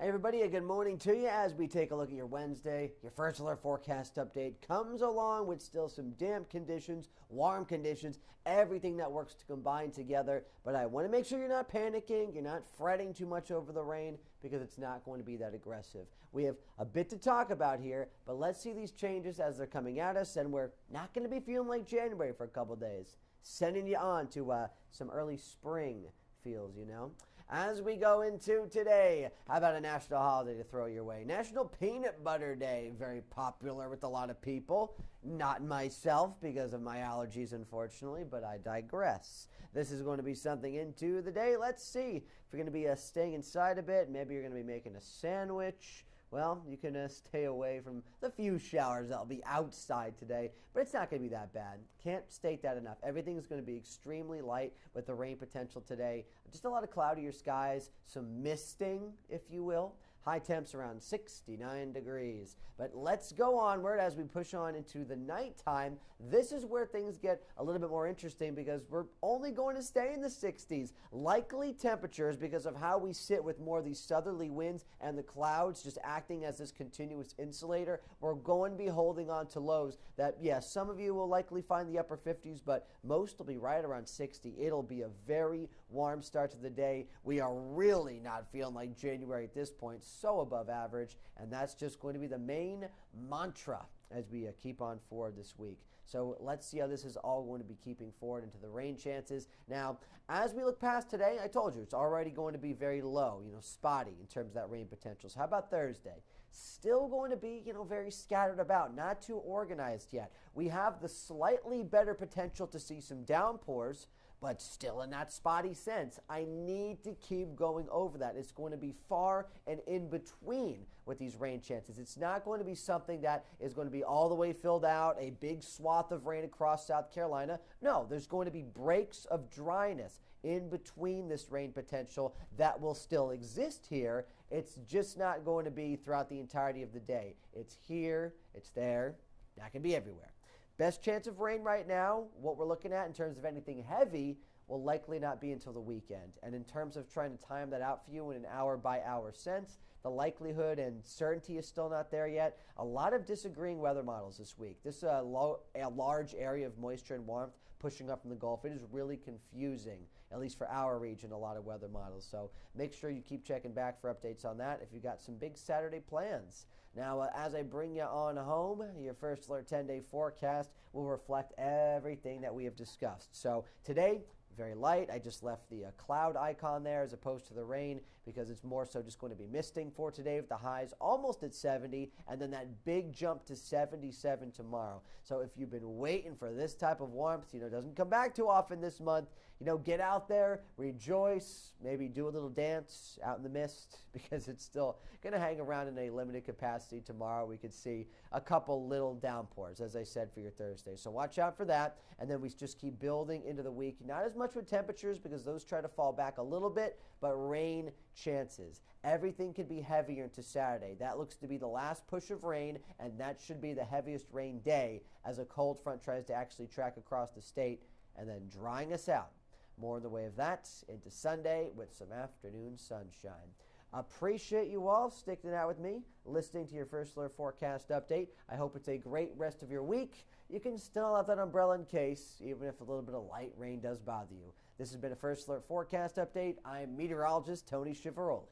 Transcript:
Hey everybody, a good morning to you as we take a look at your Wednesday. Your first alert forecast update comes along with still some damp conditions, warm conditions, everything that works to combine together. But I want to make sure you're not panicking, you're not fretting too much over the rain because it's not going to be that aggressive. We have a bit to talk about here, but let's see these changes as they're coming at us, and we're not going to be feeling like January for a couple days. Sending you on to some early spring feels, As we go into today, how about a national holiday to throw your way? National Peanut Butter Day, very popular with a lot of people. Not myself because of my allergies, unfortunately, but I digress. This is going to be something into the day. Let's see if you're going to be staying inside a bit. Maybe you're going to be making a sandwich. Well, you can stay away from the few showers that'll be outside today, but it's not going to be that bad. Can't state that enough. Everything is going to be extremely light with the rain potential today. Just a lot of cloudier skies, some misting, if you will. High temps around 69 degrees. But let's go onward as we push on into the nighttime. This is where things get a little bit more interesting because we're only going to stay in the 60s. Likely temperatures because of how we sit with more of these southerly winds and the clouds just acting as this continuous insulator. We're going to be holding on to lows that, yes, some of you will likely find the upper 50s, but most will be right around 60. It'll be a very warm start to the day. We are really not feeling like January at this point. So above average, and that's just going to be the main mantra as we keep on forward this week. So let's see how this is all going to be keeping forward into the rain chances. Now, as we look past today, I told you it's already going to be very low, spotty in terms of that rain potential. So how about Thursday? Still going to be, very scattered about, not too organized yet. We have the slightly better potential to see some downpours, but still in that spotty sense. I need to keep going over that. It's going to be far and in between with these rain chances. It's not going to be something that is going to be all the way filled out, a big swath of rain across South Carolina. No, there's going to be breaks of dryness in between this rain potential that will still exist here. It's just not going to be throughout the entirety of the day. It's here, it's there, that can be everywhere. Best chance of rain right now, what we're looking at in terms of anything heavy, will likely not be until the weekend. And in terms of trying to time that out for you in an hour-by-hour sense, the likelihood and certainty is still not there yet. A lot of disagreeing weather models this week. This a large area of moisture and warmth pushing up from the Gulf. It is really confusing, at least for our region, a lot of weather models. So make sure you keep checking back for updates on that if you've got some big Saturday plans. Now, as I bring you on home, your first alert 10-day forecast will reflect everything that we have discussed. So today, very light. I just left the cloud icon there as opposed to the rain because it's more so just going to be misting for today with the highs almost at 70 and then that big jump to 77 tomorrow. So if you've been waiting for this type of warmth, it doesn't come back too often this month, get out there, rejoice, maybe do a little dance out in the mist because it's still going to hang around in a limited capacity tomorrow. We could see a couple little downpours, as I said, for your Thursday. So watch out for that. And then we just keep building into the week. Not as much with temperatures because those try to fall back a little bit, but rain chances. Everything could be heavier into Saturday. That looks to be the last push of rain, and that should be the heaviest rain day as a cold front tries to actually track across the state and then drying us out. More in the way of that into Sunday with some afternoon sunshine. Appreciate you all sticking out with me, listening to your first alert forecast update. I hope it's a great rest of your week. You can still have that umbrella in case, even if a little bit of light rain does bother you. This has been a first alert forecast update. I'm meteorologist Tony Schiavaroli.